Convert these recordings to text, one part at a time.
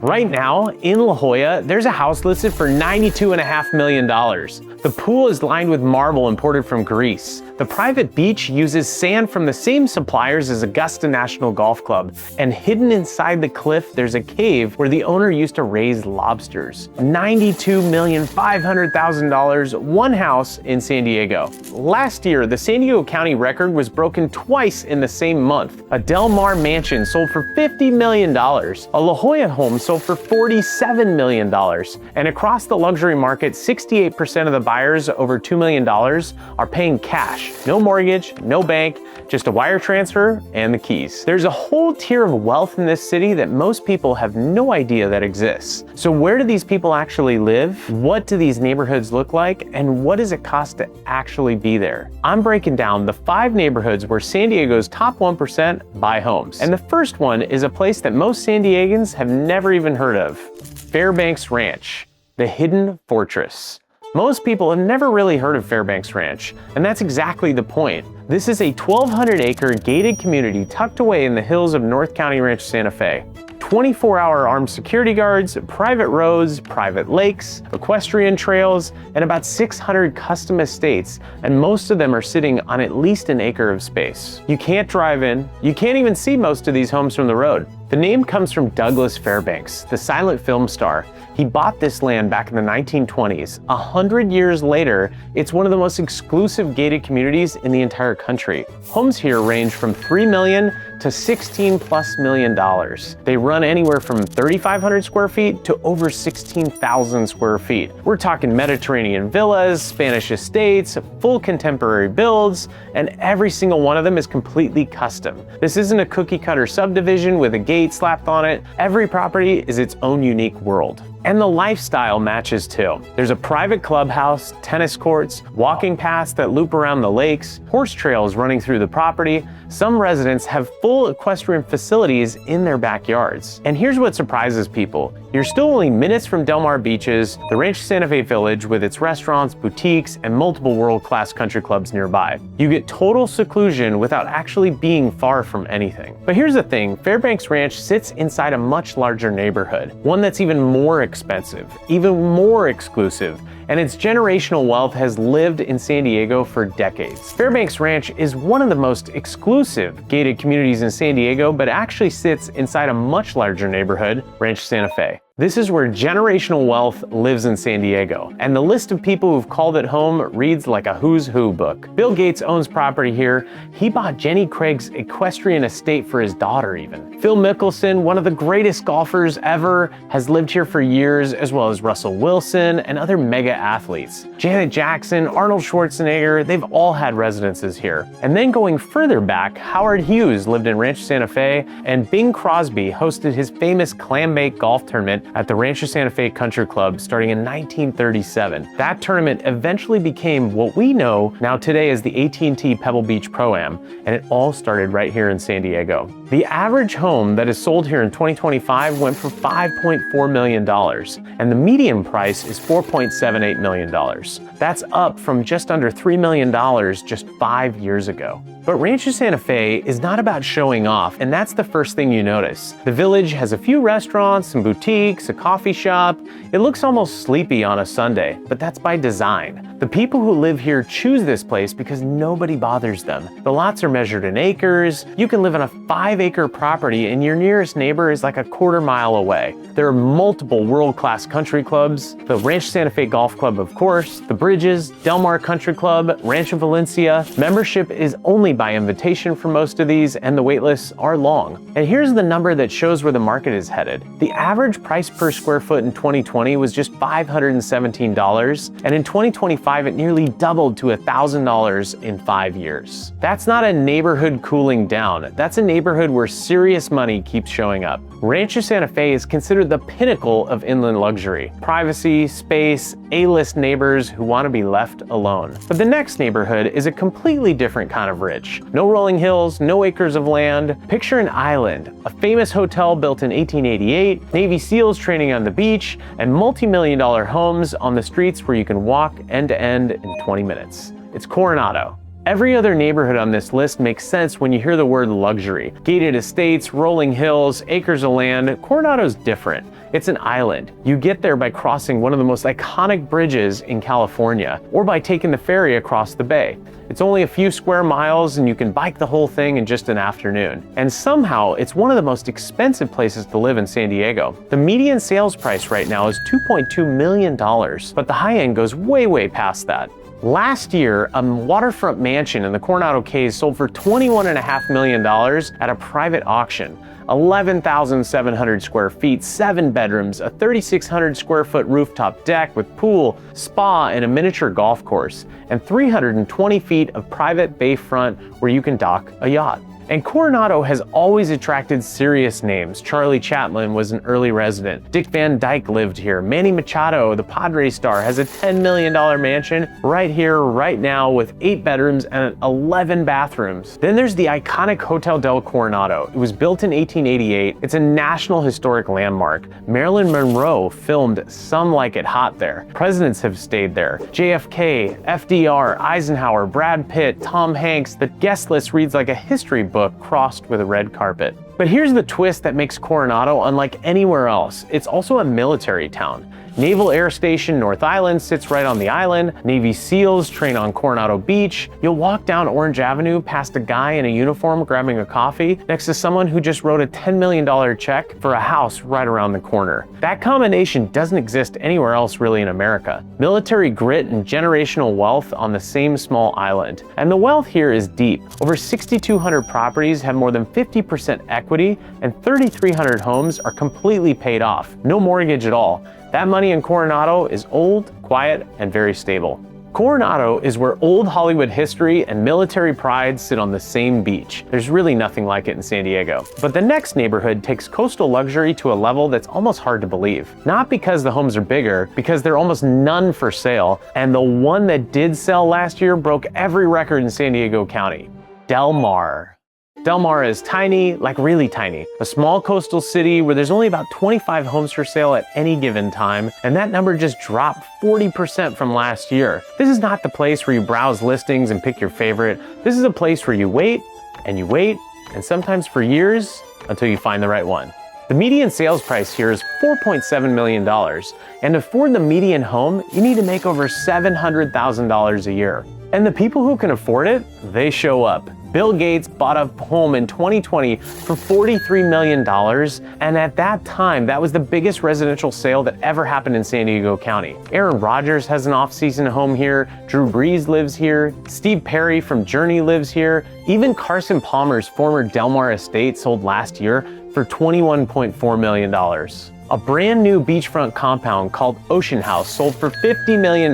Right now, in La Jolla, there's a house listed for $92.5 million. The pool is lined with marble imported from Greece. The private beach uses sand from the same suppliers as Augusta National Golf Club. And hidden inside the cliff, there's a cave where the owner used to raise lobsters. $92,500,000, one house in San Diego. Last year, the San Diego County record was broken twice in the same month. A Del Mar mansion sold for $50 million. A La Jolla home sold for $47 million. And across the luxury market, 68% of the buyers over $2 million are paying cash. No mortgage, no bank, just a wire transfer and the keys. There's a whole tier of wealth in this city that most people have no idea that exists. So where do these people actually live? What do these neighborhoods look like? And what does it cost to actually be there? I'm breaking down the 5 neighborhoods where San Diego's top 1% buy homes. And the first one is a place that most San Diegans have never even heard of. Fairbanks Ranch, the hidden fortress. Most people have never really heard of Fairbanks Ranch, and that's exactly the point. This is a 1,200-acre gated community tucked away in the hills of North County Rancho Santa Fe. 24-hour armed security guards, private roads, private lakes, equestrian trails, and about 600 custom estates, and most of them are sitting on at least an acre of space. You can't drive in, you can't even see most of these homes from the road. The name comes from Douglas Fairbanks, the silent film star. He bought this land back in the 1920s. 100 years later, it's one of the most exclusive gated communities in the entire country. Homes here range from $3 million to $16+ million. They run anywhere from 3,500 square feet to over 16,000 square feet. We're talking Mediterranean villas, Spanish estates, full contemporary builds, and every single one of them is completely custom. This isn't a cookie cutter subdivision with a gate slapped on it. Every property is its own unique world. And the lifestyle matches too. There's a private clubhouse, tennis courts, walking paths that loop around the lakes, horse trails running through the property. Some residents have full equestrian facilities in their backyards. And here's what surprises people. You're still only minutes from Del Mar beaches, the Rancho Santa Fe village with its restaurants, boutiques, and multiple world-class country clubs nearby. You get total seclusion without actually being far from anything. But here's the thing, Fairbanks Ranch sits inside a much larger neighborhood, one that's even more expensive, even more exclusive, and its generational wealth has lived in San Diego for decades. Fairbanks Ranch is one of the most exclusive gated communities in San Diego, but actually sits inside a much larger neighborhood, Rancho Santa Fe. This is where generational wealth lives in San Diego, and the list of people who've called it home reads like a who's who book. Bill Gates owns property here. He bought Jenny Craig's equestrian estate for his daughter even. Phil Mickelson, one of the greatest golfers ever, has lived here for years, as well as Russell Wilson and other mega athletes. Janet Jackson, Arnold Schwarzenegger, they've all had residences here. And then going further back, Howard Hughes lived in Rancho Santa Fe, and Bing Crosby hosted his famous clam bake golf tournament at the Rancho Santa Fe Country Club starting in 1937. That tournament eventually became what we know now today as the AT&T Pebble Beach Pro-Am, and it all started right here in San Diego. The average home that is sold here in 2025 went for $5.4 million, and the median price is $4.78 million. That's up from just under $3 million just 5 years ago. But Rancho Santa Fe is not about showing off, and that's the first thing you notice. The village has a few restaurants, some boutiques, a coffee shop. It looks almost sleepy on a Sunday, but that's by design. The people who live here choose this place because nobody bothers them. The lots are measured in acres. You can live on a 5-acre property and your nearest neighbor is like a quarter mile away. There are multiple world-class country clubs, the Rancho Santa Fe Golf Club, of course, the Bridges, Del Mar Country Club, Rancho Valencia. Membership is only by invitation for most of these, and the wait lists are long. And here's the number that shows where the market is headed. The average price per square foot in 2020 was just $517, and in 2025 it nearly doubled to $1,000 in 5 years. That's not a neighborhood cooling down. That's a neighborhood where serious money keeps showing up. Rancho Santa Fe is considered the pinnacle of inland luxury. Privacy, space, A-list neighbors who want to be left alone. But the next neighborhood is a completely different kind of rich. No rolling hills, no acres of land. Picture an island, a famous hotel built in 1888, Navy SEALs training on the beach, and multi-million-dollar homes on the streets where you can walk end to end in 20 minutes. It's Coronado. Every other neighborhood on this list makes sense when you hear the word luxury. Gated estates, rolling hills, acres of land. Coronado's different. It's an island. You get there by crossing one of the most iconic bridges in California, or by taking the ferry across the bay. It's only a few square miles and you can bike the whole thing in just an afternoon. And somehow, it's one of the most expensive places to live in San Diego. The median sales price right now is $2.2 million, but the high end goes way past that. Last year, a waterfront mansion in the Coronado Cays sold for $21.5 million at a private auction. 11,700 square feet, 7 bedrooms, a 3,600 square foot rooftop deck with pool, spa, and a miniature golf course, and 320 feet of private bayfront where you can dock a yacht. And Coronado has always attracted serious names. Charlie Chaplin was an early resident. Dick Van Dyke lived here. Manny Machado, the Padres star, has a $10 million mansion right here, right now, with 8 bedrooms and 11 bathrooms. Then there's the iconic Hotel del Coronado. It was built in 1888. It's a National Historic Landmark. Marilyn Monroe filmed Some Like It Hot there. Presidents have stayed there. JFK, FDR, Eisenhower, Brad Pitt, Tom Hanks. The guest list reads like a history book crossed with a red carpet. But here's the twist that makes Coronado unlike anywhere else. It's also a military town. Naval Air Station North Island sits right on the island. Navy SEALs train on Coronado Beach. You'll walk down Orange Avenue past a guy in a uniform grabbing a coffee next to someone who just wrote a $10 million check for a house right around the corner. That combination doesn't exist anywhere else really in America. Military grit and generational wealth on the same small island. And the wealth here is deep. Over 6,200 properties have more than 50% equity, and 3,300 homes are completely paid off. No mortgage at all. That money in Coronado is old, quiet, and very stable. Coronado is where old Hollywood history and military pride sit on the same beach. There's really nothing like it in San Diego. But the next neighborhood takes coastal luxury to a level that's almost hard to believe. Not because the homes are bigger, because there are almost none for sale, and the one that did sell last year broke every record in San Diego County. Del Mar. Del Mar is tiny, like really tiny. A small coastal city where there's only about 25 homes for sale at any given time, and that number just dropped 40% from last year. This is not the place where you browse listings and pick your favorite. This is a place where you wait, and sometimes for years, until you find the right one. The median sales price here is $4.7 million, and to afford the median home, you need to make over $700,000 a year. And the people who can afford it, they show up. Bill Gates bought a home in 2020 for $43 million, and at that time, that was the biggest residential sale that ever happened in San Diego County. Aaron Rodgers has an off-season home here, Drew Brees lives here, Steve Perry from Journey lives here, even Carson Palmer's former Del Mar estate sold last year for $21.4 million. A brand new beachfront compound called Ocean House sold for $50 million.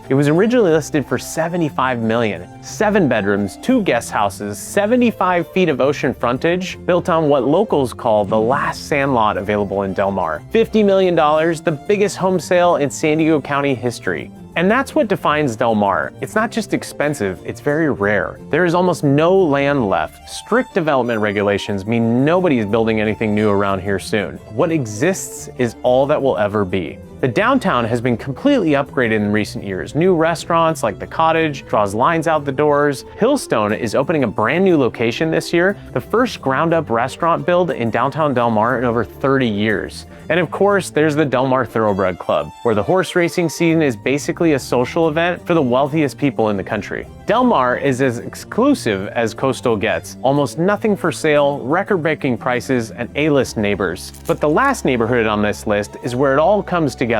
It was originally listed for $75 million. 7 bedrooms, 2 guest houses, 75 feet of ocean frontage, built on what locals call the last sandlot available in Del Mar. $50 million, the biggest home sale in San Diego County history. And that's what defines Del Mar. It's not just expensive, it's very rare. There is almost no land left. Strict development regulations mean nobody is building anything new around here soon. What exists is all that will ever be. The downtown has been completely upgraded in recent years. New restaurants like The Cottage draws lines out the doors. Hillstone is opening a brand new location this year, the first ground-up restaurant build in downtown Del Mar in over 30 years. And of course, there's the Del Mar Thoroughbred Club, where the horse racing season is basically a social event for the wealthiest people in the country. Del Mar is as exclusive as coastal gets. Almost nothing for sale, record-breaking prices, and A-list neighbors. But the last neighborhood on this list is where it all comes together.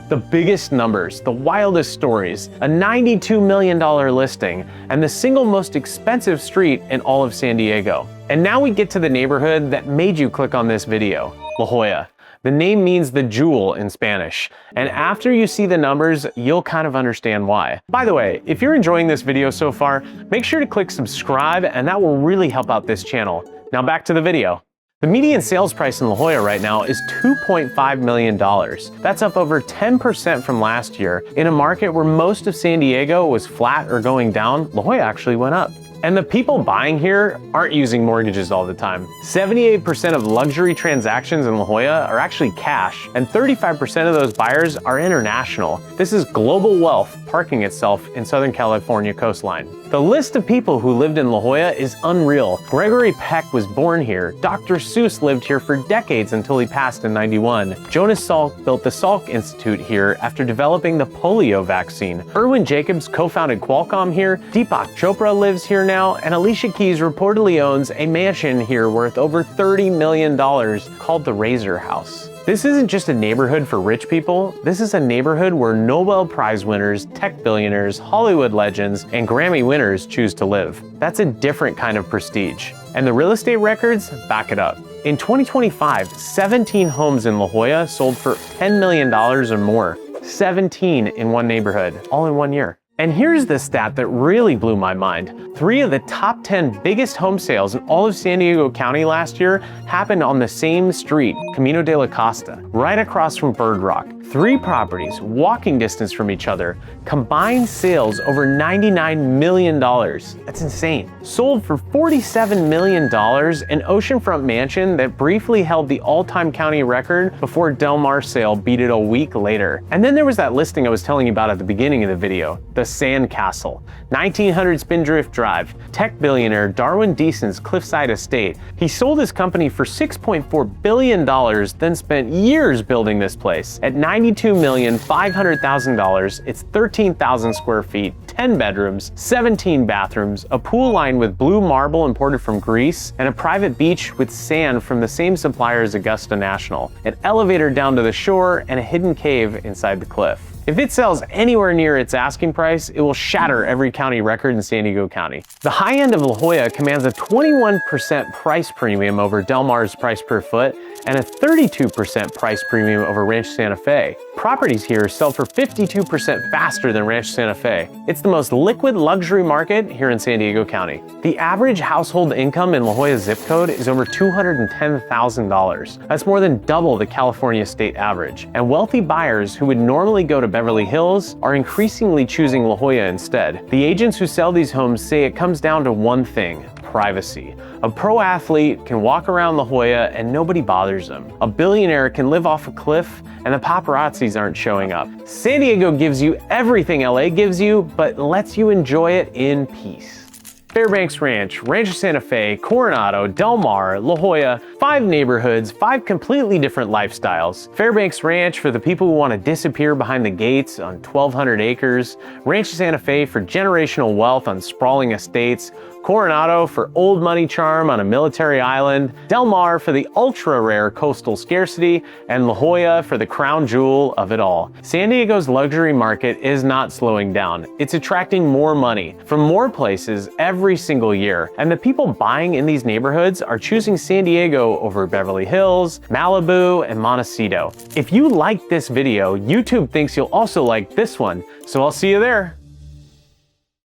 The biggest numbers, the wildest stories, a $92 million listing, and the single most expensive street in all of San Diego. And now we get to the neighborhood that made you click on this video, La Jolla. The name means the jewel in Spanish, and after you see the numbers, you'll kind of understand why. By the way, if you're enjoying this video so far, make sure to click subscribe, and that will really help out this channel. Now back to the video. The median sales price in La Jolla right now is $2.5 million. That's up over 10% from last year. In a market where most of San Diego was flat or going down, La Jolla actually went up. And the people buying here aren't using mortgages all the time. 78% of luxury transactions in La Jolla are actually cash, and 35% of those buyers are international. This is global wealth parking itself in Southern California coastline. The list of people who lived in La Jolla is unreal. Gregory Peck was born here. Dr. Seuss lived here for decades until he passed in '91. Jonas Salk built the Salk Institute here after developing the polio vaccine. Irwin Jacobs co-founded Qualcomm here. Deepak Chopra lives here now, and Alicia Keys reportedly owns a mansion here worth over $30 million called the Razor House. This isn't just a neighborhood for rich people, this is a neighborhood where Nobel Prize winners, tech billionaires, Hollywood legends, and Grammy winners choose to live. That's a different kind of prestige. And the real estate records back it up. In 2025, 17 homes in La Jolla sold for $10 million or more. 17 in one neighborhood, all in 1 year. And here's the stat that really blew my mind. 3 of the top 10 biggest home sales in all of San Diego County last year happened on the same street, Camino de la Costa, right across from Bird Rock. 3 properties, walking distance from each other, combined sales over $99 million. That's insane. Sold for $47 million, an oceanfront mansion that briefly held the all-time county record before Del Mar's sale beat it a week later. And then there was that listing I was telling you about at the beginning of the video, the Sand Castle, 1900 Spindrift Drive, tech billionaire Darwin Deason's cliffside estate. He sold his company for $6.4 billion, then spent years building this place. At $92,500,000, it's 13,000 square feet, 10 bedrooms, 17 bathrooms, a pool lined with blue marble imported from Greece, and a private beach with sand from the same supplier as Augusta National, an elevator down to the shore, and a hidden cave inside the cliff. If it sells anywhere near its asking price, it will shatter every county record in San Diego County. The high end of La Jolla commands a 21% price premium over Del Mar's price per foot and a 32% price premium over Rancho Santa Fe. Properties here sell for 52% faster than Rancho Santa Fe. It's the most liquid luxury market here in San Diego County. The average household income in La Jolla zip code is over $210,000. That's more than double the California state average. And wealthy buyers who would normally go to Beverly Hills are increasingly choosing La Jolla instead. The agents who sell these homes say it comes down to one thing: privacy. A pro athlete can walk around La Jolla and nobody bothers them. A billionaire can live off a cliff and the paparazzis aren't showing up. San Diego gives you everything LA gives you, but lets you enjoy it in peace. Fairbanks Ranch, Rancho Santa Fe, Coronado, Del Mar, La Jolla, 5 neighborhoods, 5 completely different lifestyles. Fairbanks Ranch for the people who want to disappear behind the gates on 1,200 acres, Rancho Santa Fe for generational wealth on sprawling estates, Coronado for old money charm on a military island, Del Mar for the ultra-rare coastal scarcity, and La Jolla for the crown jewel of it all. San Diego's luxury market is not slowing down. It's attracting more money from more places every single year, and the people buying in these neighborhoods are choosing San Diego over Beverly Hills, Malibu, and Montecito. If you liked this video, YouTube thinks you'll also like this one, so I'll see you there.